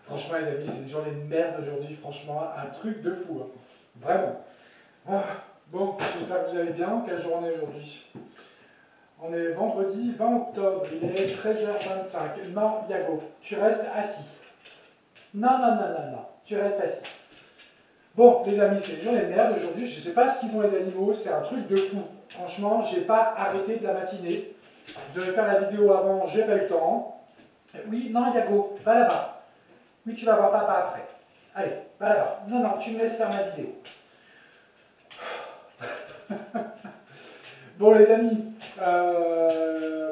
Franchement, les amis, c'est une journée de merde aujourd'hui. Franchement, un truc de fou. Hein. Vraiment. Ah, bon, j'espère que vous allez bien. Quelle journée aujourd'hui? On est vendredi 20 octobre. Il est 13h25. Non, Yago, tu restes assis. Non, non, non, non, non. Tu restes assis. Bon, les amis, c'est une journée de merde aujourd'hui. Je ne sais pas ce qu'ils ont les animaux. C'est un truc de fou. Franchement, j'ai pas arrêté de la matinée. Je devais faire la vidéo avant. J'ai pas eu le temps. Oui, non, Yago, va là-bas. Oui, tu vas voir papa après. Allez, va là-bas. Non, non, tu me laisses faire ma vidéo. Bon, les amis,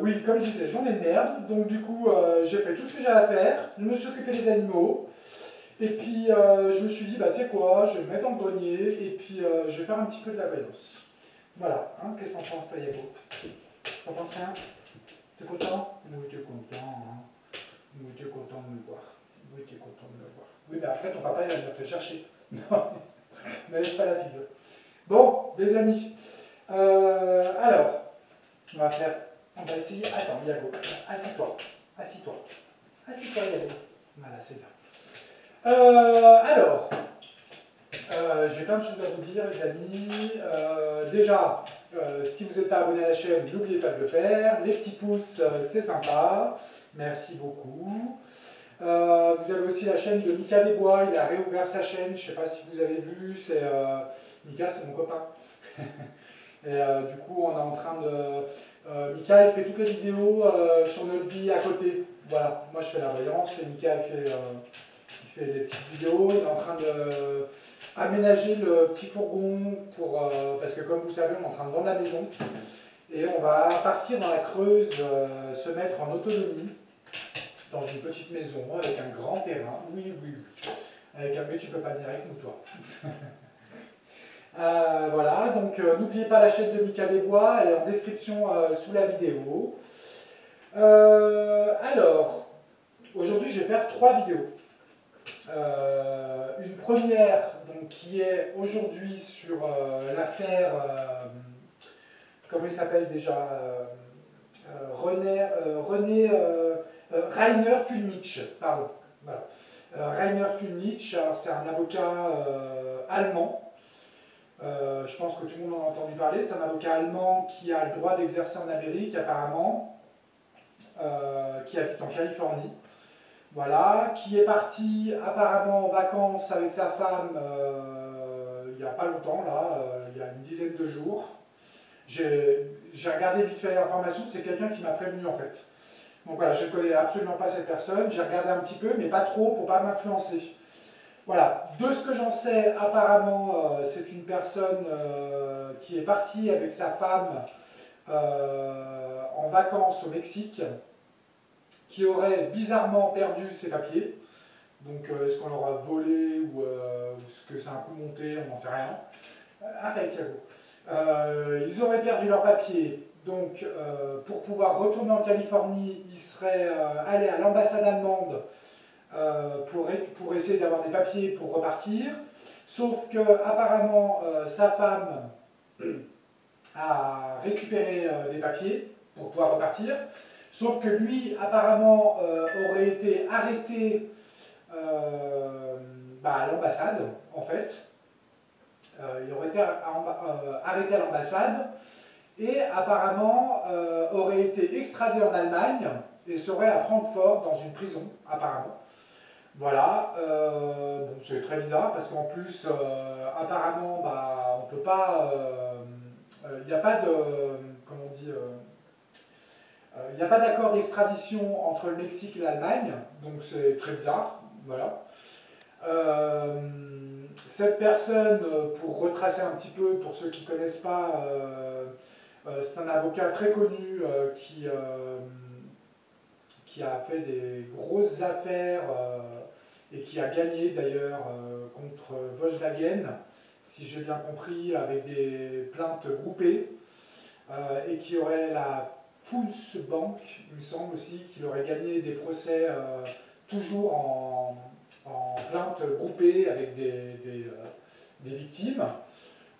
oui, comme je disais, j'en ai de merde. Donc, du coup, j'ai fait tout ce que j'avais à faire. Je me suis occupé des animaux. Et puis, je me suis dit, bah, tu sais quoi, je vais me mettre dans le grenier. Et puis, je vais faire un petit peu de la voyance. Voilà. Hein, qu'est-ce que t'en penses, toi, Yago? T'en penses rien? T'es content? Oui, t'es content. Hein. Oui, t'es content de me voir. Oui, t'es content de me voir. Oui, mais après, ton papa, il va venir te chercher. Non, ne laisse pas la fille. Bon, les amis. Alors, on va essayer. Attends, Yago, assis-toi. Assis-toi. Assis-toi, Yago. Voilà, c'est bien. Alors, j'ai plein de choses à vous dire, les amis. Déjà, si vous n'êtes pas abonné à la chaîne, n'oubliez pas de le faire. Les petits pouces, c'est sympa. Merci beaucoup. Vous avez aussi la chaîne de Mika Desbois, il a réouvert sa chaîne, je ne sais pas si vous avez vu, c'est Mika, c'est mon copain. Et du coup, on est en train de... Mika, il fait toutes les vidéos sur notre vie à côté. Voilà, moi je fais la voyance et Mika, il fait des petites vidéos. Il est en train de aménager le petit fourgon pour, parce que comme vous savez, on est en train de vendre la maison. Et on va partir dans la Creuse, se mettre en autonomie dans une petite maison avec un grand terrain. Oui, oui, oui. Avec un mais tu peux pas venir avec nous, toi. Voilà, donc n'oubliez pas la chaîne de Mika Desbois, elle est en description sous la vidéo. Alors, aujourd'hui je vais faire 3 vidéos. Une première donc, qui est aujourd'hui sur l'affaire, comment il s'appelle déjà Rainer Fulmich, pardon. Voilà. Rainer Fulmich, c'est un avocat allemand. Je pense que tout le monde en a entendu parler. C'est un avocat allemand qui a le droit d'exercer en Amérique, apparemment, qui habite en Californie. Voilà, qui est parti apparemment en vacances avec sa femme il n'y a pas longtemps, là, il y a une dizaine de jours. J'ai regardé vite fait l'information, c'est quelqu'un qui m'a prévenu en fait. Donc voilà, je ne connais absolument pas cette personne, j'ai regardé un petit peu, mais pas trop pour ne pas m'influencer. Voilà, de ce que j'en sais, apparemment, c'est une personne qui est partie avec sa femme en vacances au Mexique, qui aurait bizarrement perdu ses papiers. Donc, est-ce qu'on l'aura volé ou est-ce que c'est un coup monté, on n'en sait rien. Arrête, Yago. Ils auraient perdu leurs papiers. Donc, pour pouvoir retourner en Californie, ils seraient allés à l'ambassade allemande pour essayer d'avoir des papiers pour repartir. Sauf que, apparemment, sa femme a récupéré des papiers pour pouvoir repartir. Sauf que lui, apparemment, aurait été arrêté à l'ambassade, en fait. Il aurait été arrêté à l'ambassade et apparemment aurait été extradé en Allemagne et serait à Francfort dans une prison, apparemment. Voilà, bon, c'est très bizarre parce qu'en plus, apparemment, on peut pas, il n'y a pas de, comment on dit, il n'y a pas d'accord d'extradition entre le Mexique et l'Allemagne, donc c'est très bizarre, voilà. Cette personne, pour retracer un petit peu, pour ceux qui ne connaissent pas, c'est un avocat très connu qui a fait des grosses affaires et qui a gagné d'ailleurs contre Volkswagen, si j'ai bien compris, avec des plaintes groupées, et qui aurait la Funds Bank, il me semble aussi, qu'il aurait gagné des procès toujours en plainte groupée avec des victimes.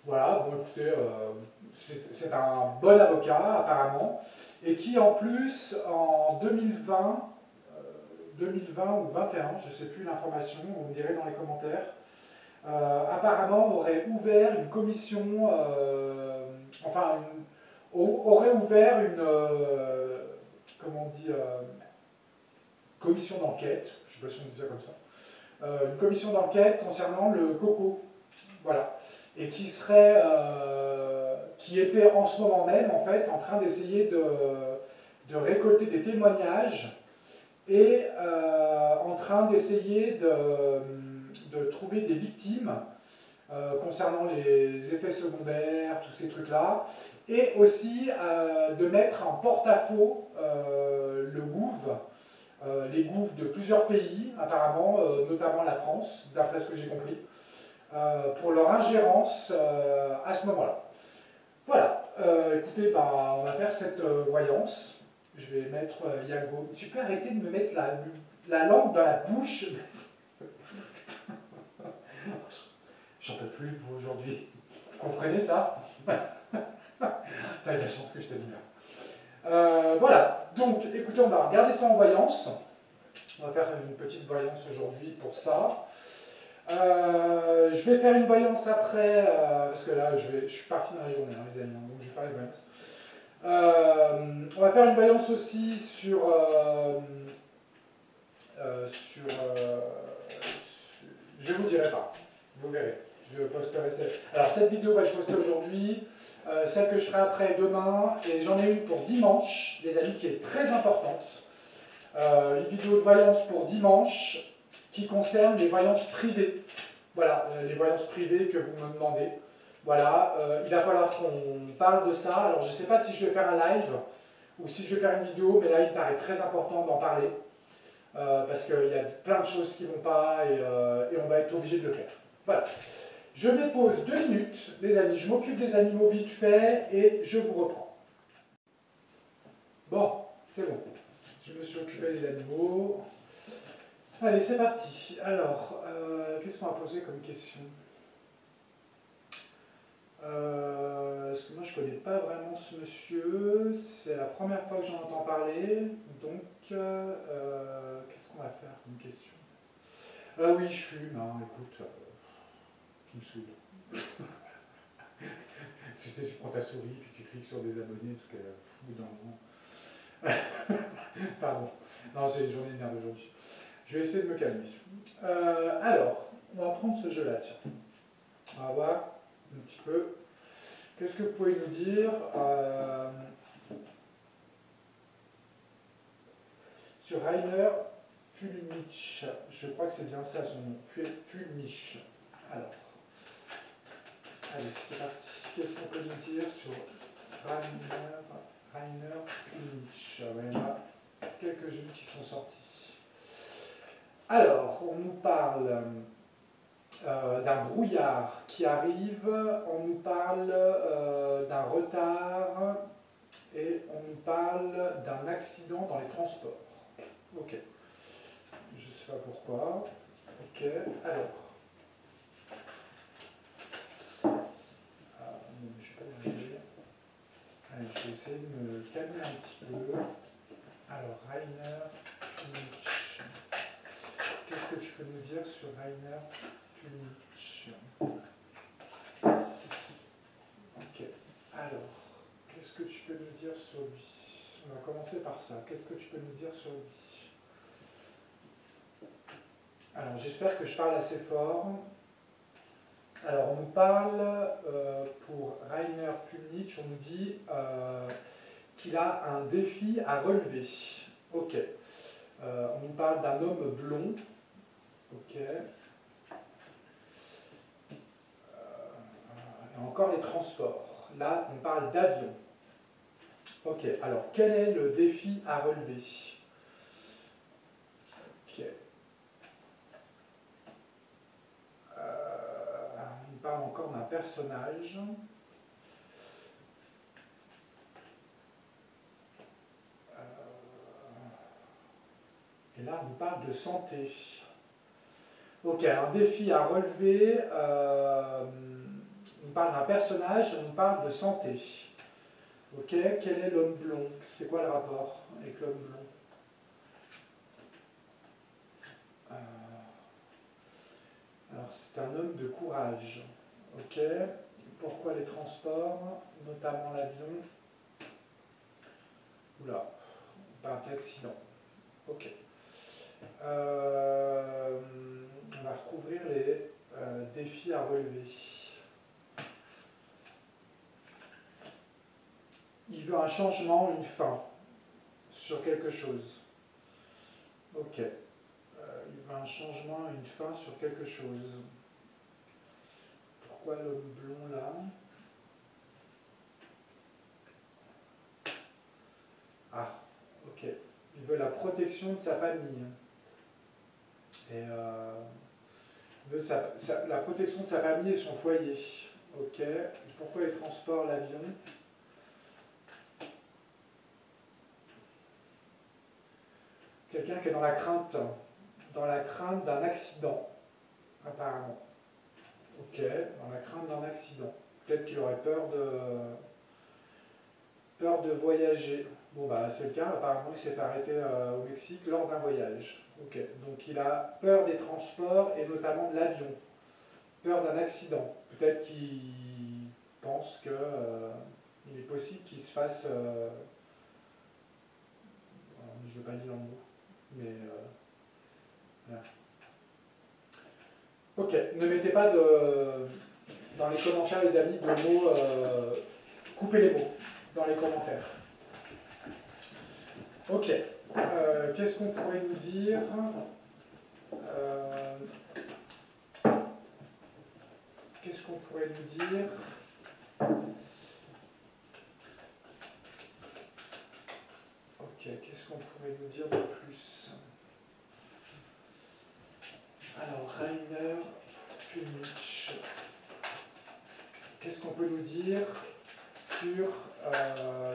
Voilà, bon écoutez, c'est un bon avocat apparemment, et qui en plus, en 2020, 2020 ou 21, je ne sais plus l'information, vous me direz dans les commentaires, apparemment aurait ouvert une commission, aurait ouvert une, comment on dit, commission d'enquête, je ne sais pas si on dit ça comme ça, une commission d'enquête concernant le coco, voilà, et qui serait, qui était en ce moment même en fait en train d'essayer de récolter des témoignages et en train d'essayer de trouver des victimes concernant les effets secondaires, tous ces trucs-là, et aussi de mettre en porte-à-faux le gouv, les gouv de plusieurs pays, apparemment, notamment la France, d'après ce que j'ai compris, pour leur ingérence à ce moment-là. Voilà, écoutez, bah, on va faire cette voyance. Je vais mettre Yago. Tu peux arrêter de me mettre la langue dans la bouche. J'en peux plus pour aujourd'hui. Vous comprenez ça? T'as eu la chance que je t'aime bien. Voilà, donc écoutez, on va regarder ça en voyance. On va faire une petite voyance aujourd'hui pour ça. Je vais faire une voyance après, parce que là, je suis parti dans la journée, hein, les amis, donc je vais faire une voyance. On va faire une voyance aussi sur je vous dirai pas, vous verrez. Je posterai alors cette vidéo va être postée aujourd'hui, celle que je ferai après demain, et j'en ai une pour dimanche, les amis, qui est très importante. Une vidéo de voyance pour dimanche qui concerne les voyances privées. Voilà, les voyances privées que vous me demandez. Voilà, il va falloir qu'on parle de ça. Alors je ne sais pas si je vais faire un live ou si je vais faire une vidéo, mais là il me paraît très important d'en parler. Parce qu'il y a plein de choses qui ne vont pas et on va être obligé de le faire. Voilà. Je me pose 2 minutes, les amis. Je m'occupe des animaux vite fait et je vous reprends. Bon, c'est bon. Je me suis occupé des animaux. Allez, c'est parti. Alors, qu'est-ce qu'on va poser comme question? Parce que moi, je ne connais pas vraiment ce monsieur. C'est la première fois que j'en entends parler. Donc, qu'est-ce qu'on va faire comme question? Ah oui, je fume. Hein, écoute, tu me saoules. Tu sais, tu prends ta souris, puis tu cliques sur des abonnés, parce que au bout d'un moment... Pardon. Non, c'est une journée de merde aujourd'hui. Je vais essayer de me calmer. Alors, on va prendre ce jeu-là, tiens. On va voir un petit peu. Qu'est-ce que vous pouvez nous dire sur Rainer Fulmich? Je crois que c'est bien ça son nom. Fulmich. Alors, allez, c'est parti. Qu'est-ce qu'on peut nous dire sur Rainer Fulmich? Il y en a quelques-unes qui sont sorties. Alors, on nous parle d'un brouillard qui arrive, on nous parle d'un retard et on nous parle d'un accident dans les transports. Ok. Je ne sais pas pourquoi. Ok. Alors. Non, je ne vais pas y arriver. Allez, je vais essayer de me calmer un petit peu. Alors, Rainer Fulmich. Qu'est-ce que tu peux nous dire sur Rainer Fulmich? Ok. Alors, qu'est-ce que tu peux nous dire sur lui? On va commencer par ça. Qu'est-ce que tu peux nous dire sur lui? Alors, j'espère que je parle assez fort. Alors, on nous parle, pour Rainer Fulmich, on nous dit qu'il a un défi à relever. Ok. On nous parle d'un homme blond. Ok. Et encore les transports. Là, on parle d'avion. Ok. Alors, quel est le défi à relever? Ok. On parle encore d'un personnage. Et là, on parle de santé. Ok, un défi à relever. On parle d'un personnage, on parle de santé. Ok, quel est l'homme blond? C'est quoi le rapport avec l'homme blond? courage. Ok. Pourquoi les transports, notamment l'avion? Oula, pas d'accident. Ok. On va recouvrir les défis à relever. Il veut un changement, une fin sur quelque chose. Ok. Il veut un changement, une fin sur quelque chose. Pourquoi l'homme blond là? Ah, ok. Il veut la protection de sa famille. Et il veut la protection de sa famille et son foyer. Ok. Et pourquoi les transports, l'avion? Quelqu'un qui est dans la crainte d'un accident, apparemment. Ok, dans la crainte d'un accident. Peut-être qu'il aurait peur de voyager. Bon, bah, c'est le cas. Apparemment, il s'est arrêté au Mexique lors d'un voyage. Ok, donc il a peur des transports et notamment de l'avion. Peur d'un accident. Peut-être qu'il pense que il est possible qu'il se fasse. Je ne veux pas dire le mot, mais. Voilà. Ok, ne mettez pas dans les commentaires, les amis, de mots. Coupez les mots dans les commentaires. Ok. Qu'est-ce qu'on pourrait nous dire? Qu'est-ce qu'on pourrait nous dire? Ok, qu'est-ce qu'on pourrait nous dire de plus? Alors, Rainer Fulmich. Qu'est-ce qu'on peut nous dire sur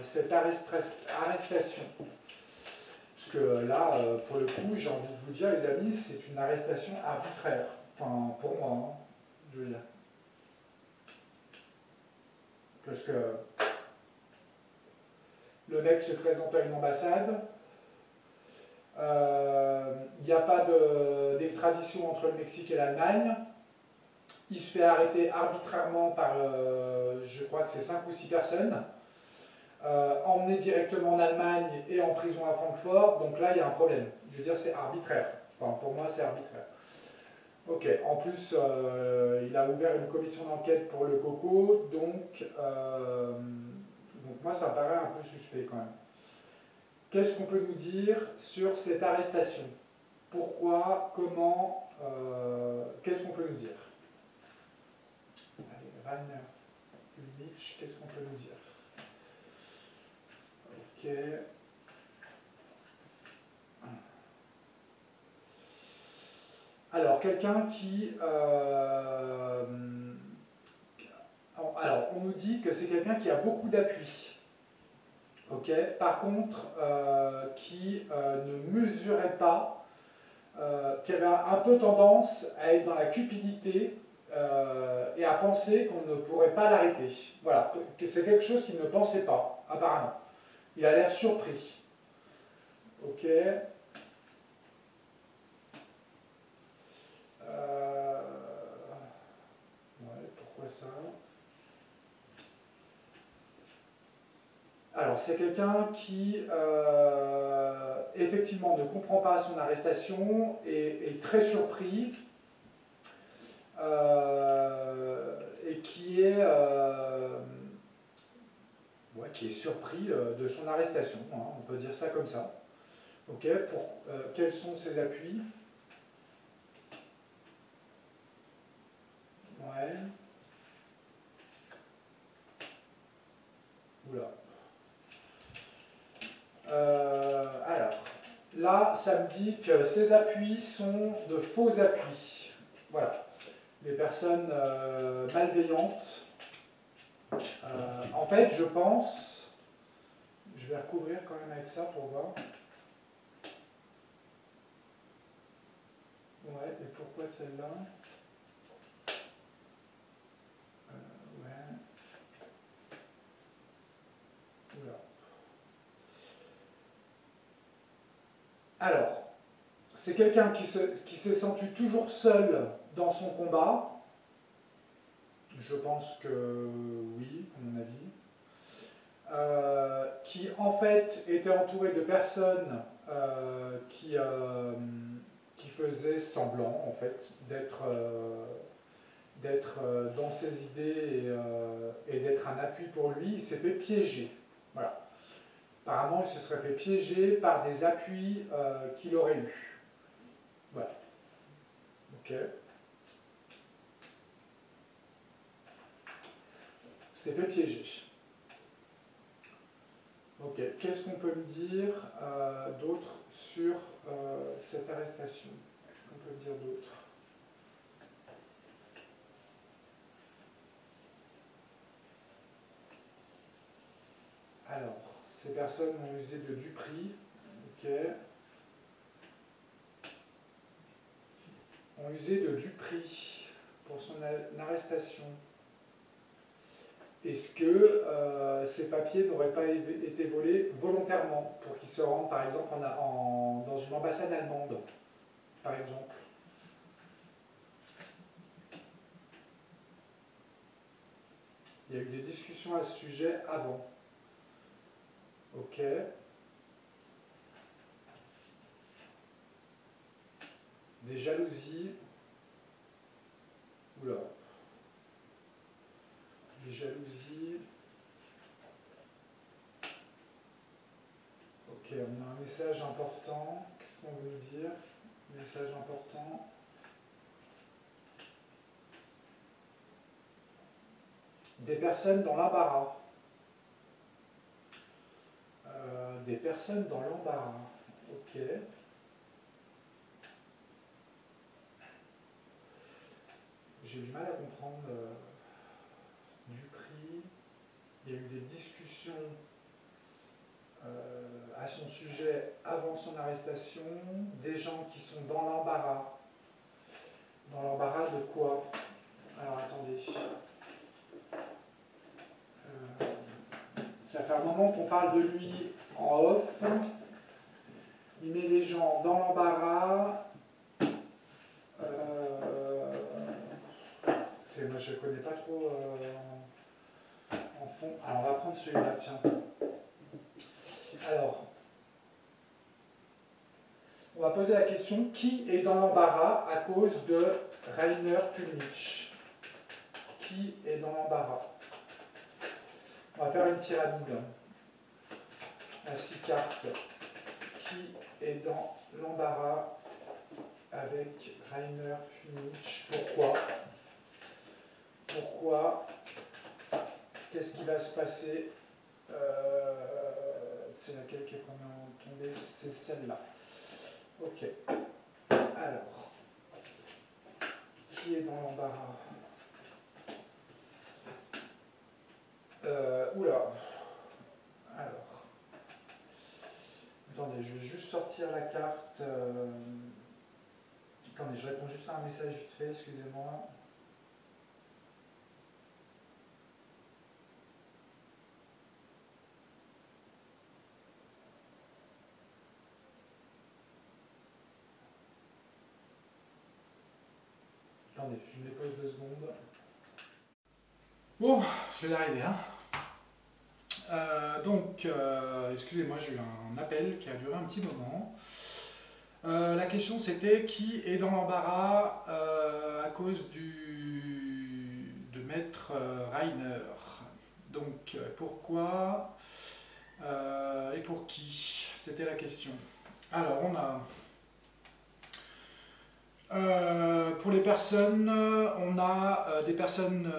cette arrestation? Parce que là, pour le coup, j'ai envie de vous dire, les amis, c'est une arrestation arbitraire. Enfin, pour moi, hein, je veux dire. Parce que le mec se présente à une ambassade, il n'y a pas d'extradition entre le Mexique et l'Allemagne, il se fait arrêter arbitrairement par, je crois que c'est 5 ou 6 personnes, emmené directement en Allemagne et en prison à Francfort, donc là il y a un problème. Je veux dire, c'est arbitraire. Enfin, pour moi, c'est arbitraire. Ok, en plus, il a ouvert une commission d'enquête pour le coco, donc moi, ça me paraît un peu suspect quand même. Qu'est-ce qu'on peut nous dire sur cette arrestation? Pourquoi? Comment? Qu'est-ce qu'on peut nous dire? Allez, Rainer Ulrich, qu'est-ce qu'on peut nous dire? Ok. Alors, quelqu'un qui... alors, on nous dit que c'est quelqu'un qui a beaucoup d'appui. Ok. Par contre, qui ne mesurait pas, qui avait un peu tendance à être dans la cupidité et à penser qu'on ne pourrait pas l'arrêter. Voilà, que c'est quelque chose qu'il ne pensait pas, apparemment. Il a l'air surpris. Ok. Ouais, pourquoi ça? Alors, c'est quelqu'un qui, effectivement, ne comprend pas son arrestation et est très surpris et qui est surpris de son arrestation, hein, on peut dire ça comme ça. Ok, quels sont ses appuis? Ouais. Oula. Alors, là, ça me dit que ces appuis sont de faux appuis. Voilà. Les personnes malveillantes. En fait, je pense, je vais recouvrir quand même avec ça pour voir. Ouais, et pourquoi celle-là? Ouais. Oula. Alors, c'est quelqu'un qui s'est senti toujours seul dans son combat, Je pense que oui, à mon avis. Qui en fait était entouré de personnes qui faisaient semblant en fait d'être dans ses idées et d'être un appui pour lui. Il s'est fait piéger. Voilà. Apparemment, il se serait fait piéger par des appuis qu'il aurait eus. Voilà. Ok. Il s'est fait piéger. Ok. Qu'est-ce qu'on peut me dire d'autre sur cette arrestation? Qu'est-ce qu'on peut me dire d'autre? Alors, ces personnes ont usé de duperie. Ok. Ont usé de duperie pour son arrestation. Est-ce que ces papiers n'auraient pas été volés volontairement pour qu'ils se rendent, par exemple, dans une ambassade allemande, par exemple? Il y a eu des discussions à ce sujet avant. Ok. Des jalousies. Oula. Des jalousies. Ok, on a un message important. Qu'est-ce qu'on veut nous dire? Message important. Des personnes dans l'embarras. Des personnes dans l'embarras. Ok. J'ai du mal à comprendre du prix. Il y a eu des discussions à son sujet avant son arrestation. Des gens qui sont dans l'embarras. Dans l'embarras de quoi? Alors attendez. Ça fait un moment qu'on parle de lui en off. Il met les gens dans l'embarras. Moi je ne connais pas trop en fond. Alors on va prendre celui-là, tiens. Alors, on va poser la question, qui est dans l'embarras à cause de Rainer Fulmich? Qui est dans l'embarras? On va faire une pyramide à 6 cartes. Qui est dans l'embarras avec Rainer Fulmich? Pourquoi? Pourquoi? Qu'est-ce qui va se passer? C'est laquelle qui est premièrement tombée? C'est celle-là. Ok. Alors, qui est dans l'embarras? Oula. Alors. Attendez, je vais juste sortir la carte. Attendez, je réponds juste à un message vite fait, excusez-moi. Attendez, je me dépose 2 secondes. Bon, je vais y arriver, hein. Excusez-moi, j'ai eu un appel qui a duré un petit moment. La question c'était qui est dans l'embarras à cause de Maître Rainer. Donc pourquoi et pour qui? C'était la question. Alors on a pour les personnes, on a des personnes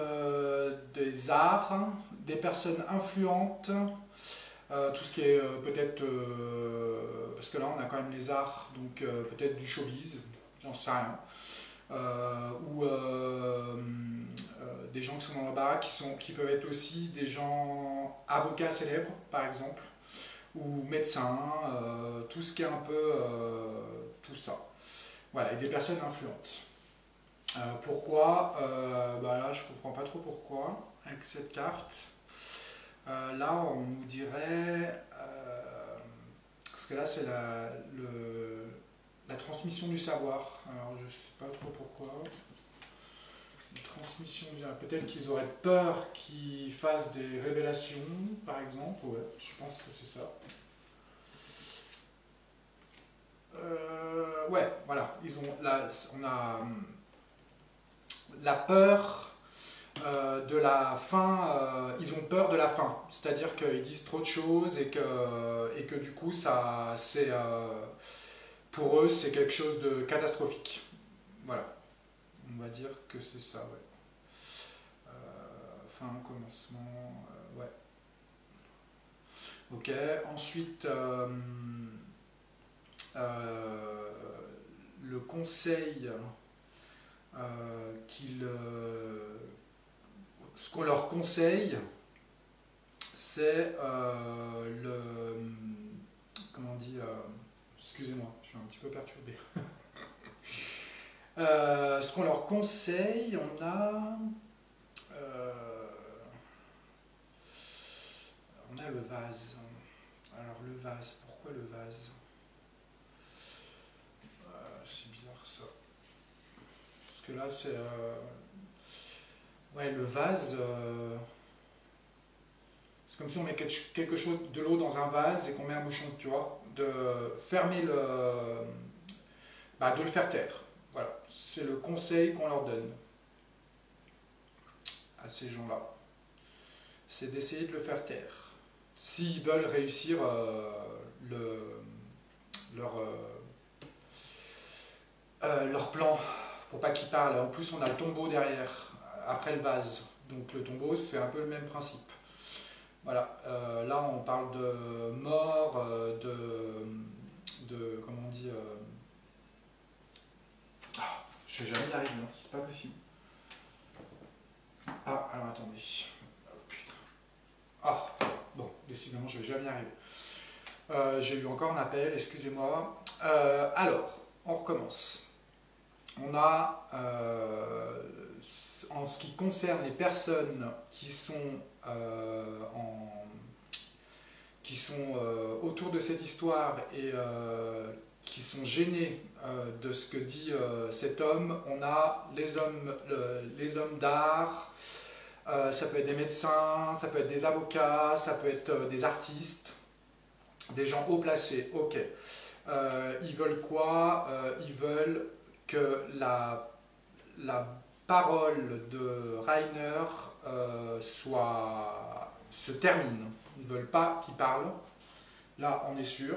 des arts, des personnes influentes, tout ce qui est peut-être, parce que là on a quand même les arts, donc peut-être du showbiz, j'en sais rien, ou des gens qui sont dans la baraque, qui peuvent être aussi des gens avocats célèbres par exemple, ou médecins, tout ce qui est un peu tout ça. Voilà, et des personnes influentes. Pourquoi là, je ne comprends pas trop pourquoi, avec cette carte. Là, on nous dirait... parce que là, c'est la transmission du savoir. Alors, je ne sais pas trop pourquoi. transmission vient. Peut-être qu'ils auraient peur qu'ils fassent des révélations, par exemple. Ouais, je pense que c'est ça. Ouais, voilà. Ils ont, là, on a la peur de la fin. Ils ont peur de la fin. C'est-à-dire qu'ils disent trop de choses et que du coup, ça, c'est, pour eux, c'est quelque chose de catastrophique. Voilà. On va dire que c'est ça, ouais. Fin, commencement, ouais. Ok, ensuite, le conseil ce qu'on leur conseille, c'est comment on dit, excusez-moi, je suis un petit peu perturbé. Ce qu'on leur conseille, on a le vase. Alors le vase, pourquoi le vase? C'est bizarre ça. Parce que là c'est... ouais, le vase... c'est comme si on met quelque chose, de l'eau dans un vase et qu'on met un bouchon, tu vois. De fermer le... de le faire taire. Voilà, c'est le conseil qu'on leur donne à ces gens-là. C'est d'essayer de le faire taire. S'ils veulent réussir leur plan, pour pas qu'ils parlent. En plus, on a le tombeau derrière, après le vase. Donc le tombeau, c'est un peu le même principe. Voilà, là on parle de mort, comment on dit... je vais jamais y arriver, hein, c'est pas possible. Ah, alors attendez. Oh, putain. Ah, bon, décidément, je vais jamais y arriver. J'ai eu encore un appel, excusez-moi. Alors, on recommence. On a, en ce qui concerne les personnes qui sont, autour de cette histoire et qui sont gênés de ce que dit cet homme, on a les hommes d'art, ça peut être des médecins, ça peut être des avocats, ça peut être des artistes, des gens haut placés, ok. Ils veulent quoi? Ils veulent que la parole de Rainer se termine. Ils ne veulent pas qu'il parle. Là, on est sûr.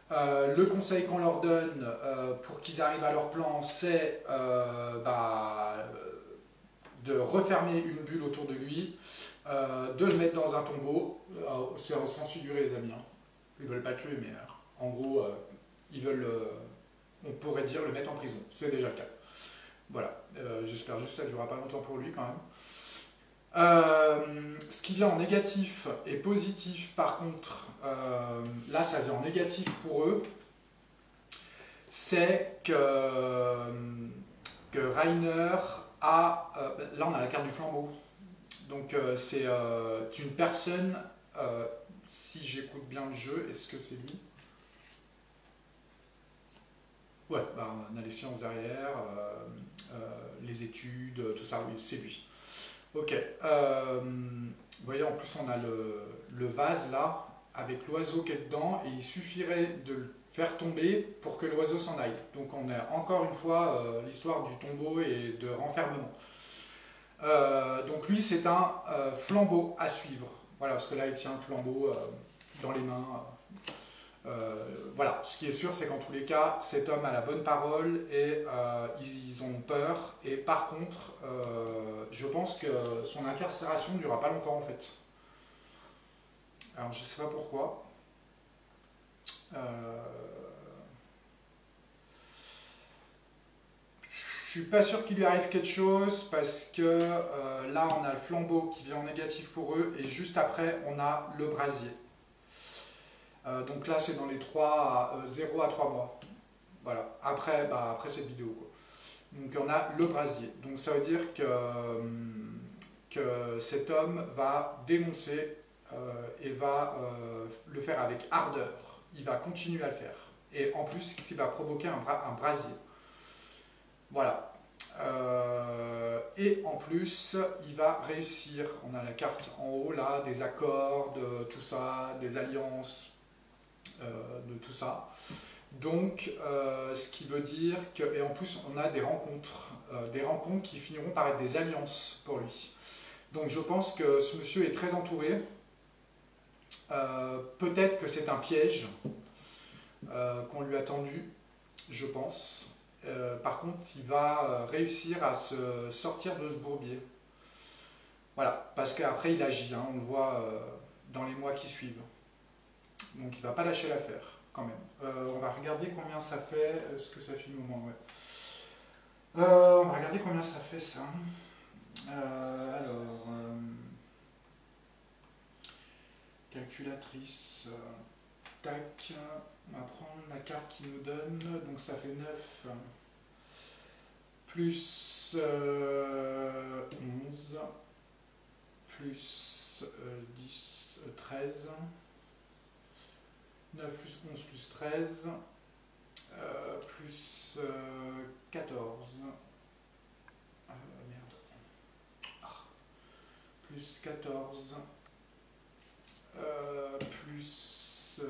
Le conseil qu'on leur donne pour qu'ils arrivent à leur plan, c'est de refermer une bulle autour de lui, de le mettre dans un tombeau. C'est au sens figuré, les amis. Hein. Ils ne veulent pas le tuer, mais en gros, ils veulent, on pourrait dire, le mettre en prison. C'est déjà le cas. Voilà, j'espère juste que ça ne durera pas longtemps pour lui quand même. Ce qui vient en négatif et positif, par contre, là ça vient en négatif pour eux, c'est que Rainer a... là on a la carte du flambeau. Donc c'est une personne, si j'écoute bien le jeu, est-ce que c'est lui? Ouais, on a les sciences derrière, les études, tout ça, oui, c'est lui. Ok, vous voyez en plus on a le vase là, avec l'oiseau qui est dedans, et il suffirait de le faire tomber pour que l'oiseau s'en aille. Donc on a encore une fois l'histoire du tombeau et de renfermement. Donc lui c'est un flambeau à suivre, voilà, parce que là il tient le flambeau dans les mains. Voilà, ce qui est sûr, c'est qu'en tous les cas, cet homme a la bonne parole et ils ont peur. Et par contre, je pense que son incarcération ne durera pas longtemps en fait. Alors je ne sais pas pourquoi. Je suis pas sûr qu'il lui arrive quelque chose parce que là on a le flambeau qui vient en négatif pour eux et juste après on a le brasier. Donc là, c'est dans les 0 à 3 mois. Voilà, après cette vidéo. Quoi. Donc on a le brasier. Donc ça veut dire que cet homme va dénoncer et va le faire avec ardeur. Il va continuer à le faire. Et en plus, il va provoquer un brasier. Voilà. Et en plus, il va réussir. On a la carte en haut là, des accords, de tout ça, des alliances, de tout ça. Donc, ce qui veut dire que, et en plus, on a des rencontres qui finiront par être des alliances pour lui. Donc, je pense que ce monsieur est très entouré. Peut-être que c'est un piège qu'on lui a tendu, je pense. Par contre, il va réussir à se sortir de ce bourbier. Voilà, parce qu'après il agit, hein, on le voit dans les mois qui suivent. Donc il ne va pas lâcher l'affaire, quand même. On va regarder combien ça fait, ce que ça fait le moment, ouais. On va regarder combien ça fait ça. Calculatrice, tac, on va prendre la carte qui nous donne, donc ça fait 9. Plus 11, plus 10, 13, 9 plus 11 plus 13, plus 14, merde, plus 14, plus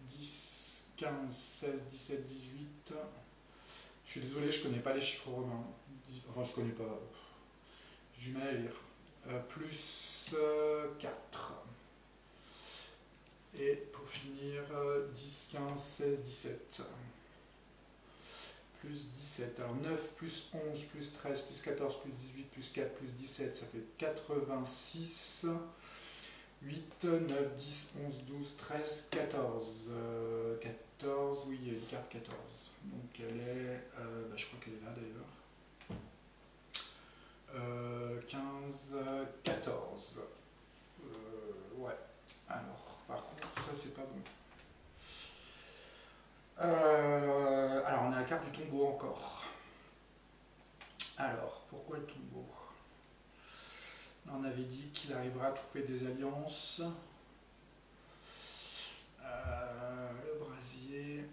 10, 15, 16, 17, 18. Je suis désolé, je connais pas les chiffres romains. Enfin, je connais pas. J'ai du mal à lire. Plus 4. Et pour finir, 10, 15, 16, 17. Plus 17. Alors 9 plus 11 plus 13 plus 14 plus 18 plus 4 plus 17, ça fait 86. 8, 9, 10, 11, 12, 13, 14. 14, oui, il y a une carte 14. Donc elle est, je crois qu'elle est là d'ailleurs. 15, 14. Ouais. Alors, par contre, ça c'est pas bon. Alors, on a la carte du tombeau encore. Alors, pourquoi le tombeau? On avait dit qu'il arrivera à trouver des alliances. Le brasier.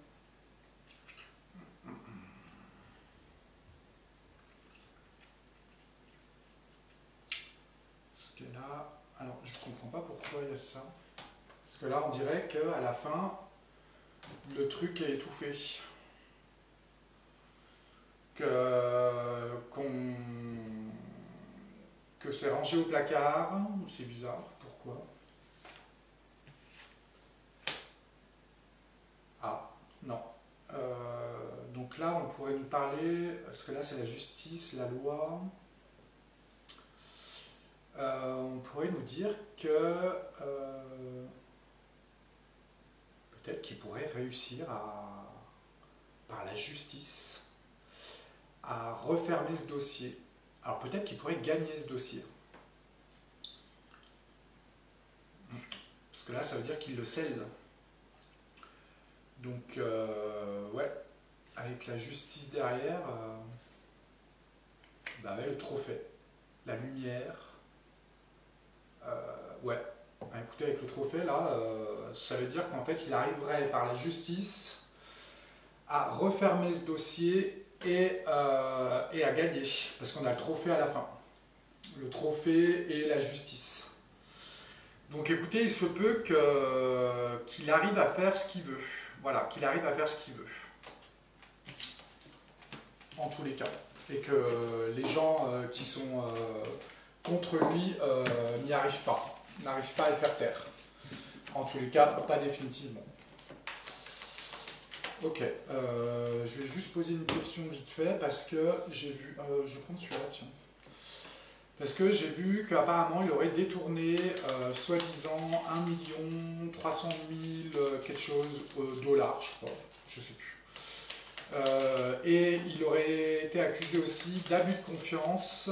Parce que là, alors je comprends pas pourquoi il y a ça. Parce que là, on dirait qu'à la fin, le truc est étouffé. Que c'est rangé au placard. C'est bizarre. Pourquoi? Ah, non. Donc là, on pourrait nous parler, parce que là, c'est la justice, la loi. On pourrait nous dire que peut-être qu'il pourrait réussir par la justice, à refermer ce dossier. Alors peut-être qu'il pourrait gagner ce dossier. Parce que là, ça veut dire qu'il le scelle. Donc, ouais, avec la justice derrière, le trophée, la lumière, ouais. Écoutez, avec le trophée, là, ça veut dire qu'en fait, il arriverait par la justice à refermer ce dossier et à gagner. Parce qu'on a le trophée à la fin. Le trophée et la justice. Donc écoutez, il se peut qu'il arrive à faire ce qu'il veut. Voilà, qu'il arrive à faire ce qu'il veut. En tous les cas. Et que les gens qui sont contre lui n'y arrivent pas. N'arrivent pas à le faire taire. En tous les cas, pas définitivement. Ok, je vais juste poser une question vite fait parce que j'ai vu... je vais prendre celui-là, tiens. Parce que j'ai vu qu'apparemment il aurait détourné soi-disant 1 300 000 quelque chose dollars, je crois, je sais plus. Et il aurait été accusé aussi d'abus de confiance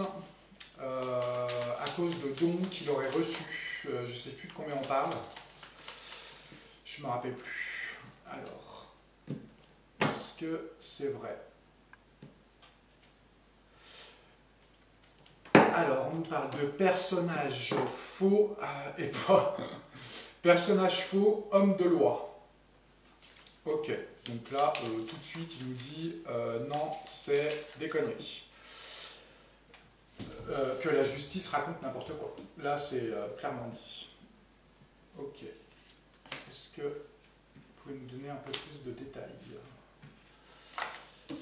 à cause de dons qu'il aurait reçus. Je ne sais plus de combien on parle. Je ne me rappelle plus. Alors, est-ce que c'est vrai? Alors, on nous parle de personnages faux et pas personnages faux, homme de loi. Ok, donc là, tout de suite, il nous dit non, c'est des conneries. Que la justice raconte n'importe quoi. Là, c'est clairement dit. Ok. Est-ce que vous pouvez nous donner un peu plus de détails?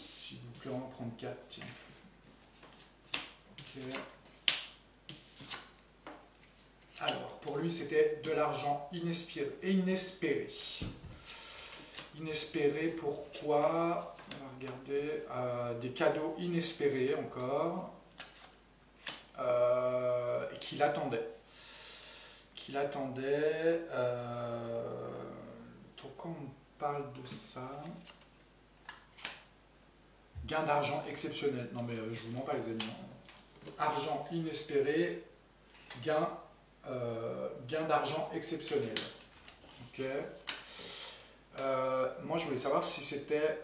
S'il vous plaît, on va en prendre 4, tiens. Ok. Alors, pour lui, c'était de l'argent inespéré. Inespéré, pourquoi? On va regarder. Des cadeaux inespérés encore. Et qu'il attendait. Pourquoi on parle de ça? Gain d'argent exceptionnel. Non mais je vous mens pas les amis. Argent inespéré, gain d'argent exceptionnel. Ok. Moi je voulais savoir si c'était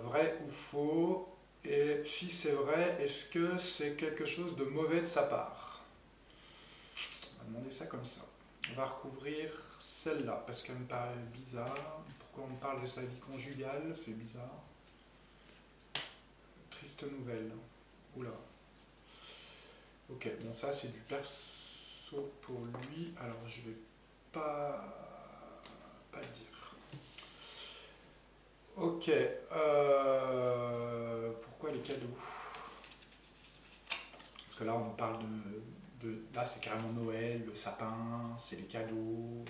vrai ou faux. Et si c'est vrai, est-ce que c'est quelque chose de mauvais de sa part? On va demander ça comme ça. On va recouvrir celle-là, parce qu'elle me paraît bizarre. Pourquoi on parle de sa vie conjugale? C'est bizarre. Triste nouvelle. Oula. Ok, bon ça c'est du perso pour lui. Alors je vais pas le dire. Ok. Pourquoi les cadeaux? Parce que là on parle là c'est carrément Noël, le sapin, c'est les cadeaux.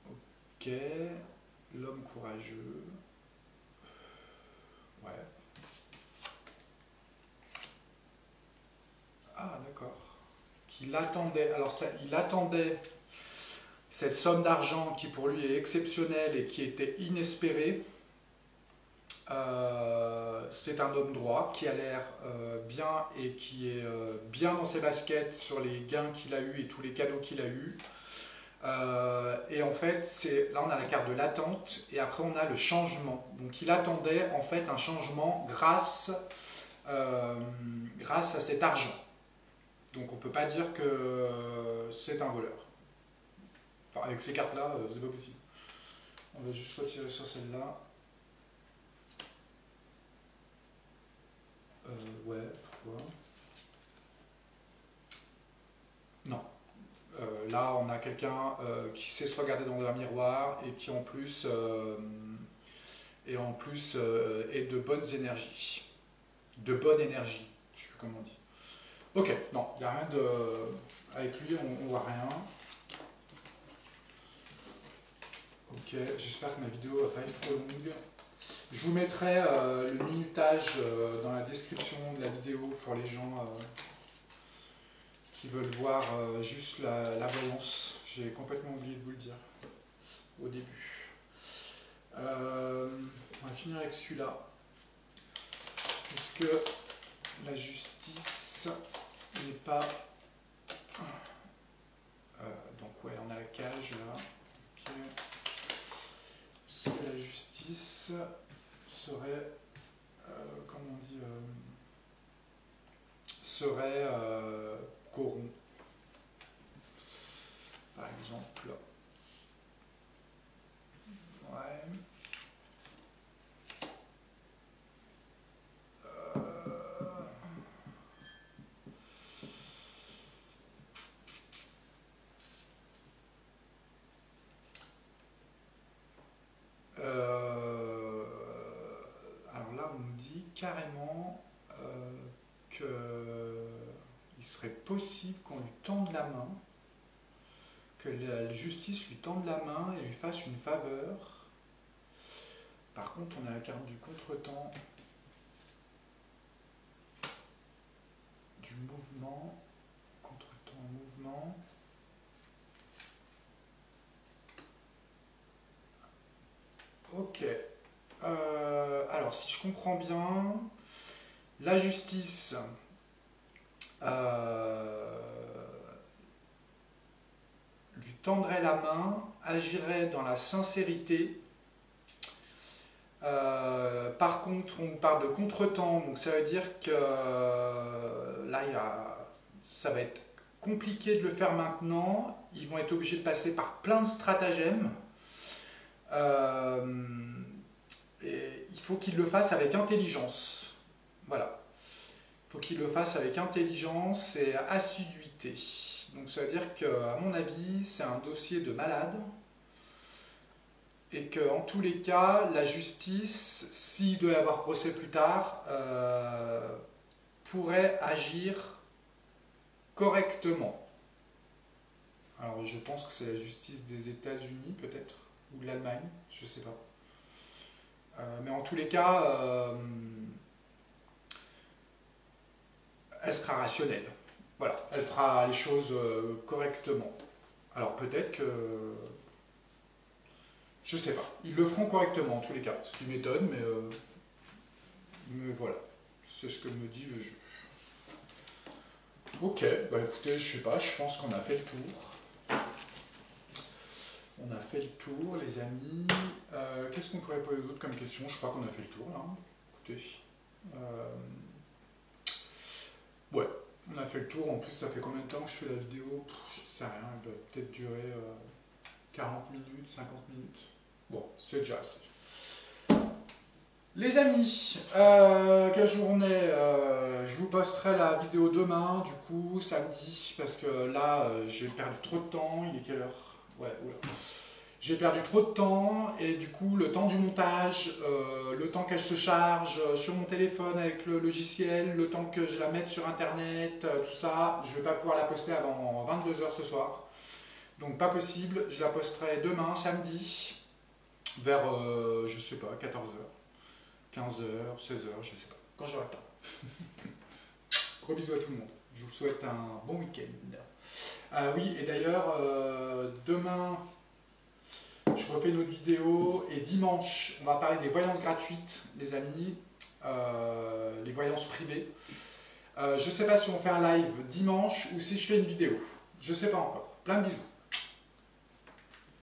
Ok. L'homme courageux. Ouais. Ah d'accord. Qu'il attendait. Alors ça, il attendait cette somme d'argent qui pour lui est exceptionnelle et qui était inespérée. C'est un homme droit qui a l'air bien et qui est bien dans ses baskets sur les gains qu'il a eu et tous les cadeaux qu'il a eu. Et en fait, là on a la carte de l'attente et après on a le changement. Donc il attendait en fait un changement grâce à cet argent. Donc on ne peut pas dire que c'est un voleur. Enfin, avec ces cartes-là, c'est pas possible. On va juste retirer sur celle-là. Ouais, pourquoi? Non. Là, on a quelqu'un qui sait se regarder dans un miroir et qui en plus, est de bonnes énergies. De bonne énergie, je sais plus comment on dit. Ok, non, il n'y a rien de... Avec lui, on voit rien. Ok, j'espère que ma vidéo va pas être trop longue. Je vous mettrai le minutage dans la description de la vidéo pour les gens qui veulent voir juste la voyance. J'ai complètement oublié de vous le dire au début. On va finir avec celui-là. Est-ce que la justice n'est pas... donc ouais, on a la cage là. Okay. Est-ce que la justice serait... comment on dit serait corrompue, par exemple. Ouais. Alors là, on nous dit carrément qu'il serait possible qu'on lui tende la main, que la justice lui tende la main et lui fasse une faveur. Par contre, on a la carte du contretemps, du mouvement, contretemps, mouvement. Ok. Alors, si je comprends bien, la justice lui tendrait la main, agirait dans la sincérité. Par contre, on parle de contretemps, donc ça veut dire que là, ça va être compliqué de le faire maintenant. Ils vont être obligés de passer par plein de stratagèmes. Et il faut qu'ils le fassent avec intelligence. Voilà. Il faut qu'ils le fassent avec intelligence et assiduité. Donc ça veut dire qu'à mon avis, c'est un dossier de malade. Et qu'en tous les cas, la justice, s'il doit y avoir procès plus tard, pourrait agir correctement. Alors je pense que c'est la justice des États-Unis peut-être, ou de l'Allemagne, je ne sais pas. Mais en tous les cas, elle sera rationnelle. Voilà, elle fera les choses correctement. Alors peut-être que... Je sais pas. Ils le feront correctement en tous les cas. Ce qui m'étonne, mais voilà. C'est ce que me dit le jeu. Ok, bah écoutez, je sais pas, je pense qu'on a fait le tour. On a fait le tour, les amis. Qu'est-ce qu'on pourrait poser d'autre comme question? Je crois qu'on a fait le tour là. Écoutez. Ouais, on a fait le tour. En plus, ça fait combien de temps que je fais la vidéo? Je sais rien, elle doit peut-être durer 40 minutes, 50 minutes. Bon, c'est déjà assez. Les amis, quelle journée je vous posterai la vidéo demain, du coup, samedi, parce que là, j'ai perdu trop de temps. Il est quelle heure? Ouais, oula. J'ai perdu trop de temps, et du coup, le temps du montage, le temps qu'elle se charge sur mon téléphone avec le logiciel, le temps que je la mette sur Internet, tout ça, je ne vais pas pouvoir la poster avant 22 h ce soir. Donc, pas possible. Je la posterai demain, samedi, vers, je sais pas, 14 h. 15 h, 16 h, je sais pas, quand j'aurai le temps. Gros bisous à tout le monde. Je vous souhaite un bon week-end. Oui, et d'ailleurs, demain, je refais une autre vidéo. Et dimanche, on va parler des voyances gratuites, les amis. Les voyances privées. Je sais pas si on fait un live dimanche ou si je fais une vidéo. Je sais pas encore. Plein de bisous.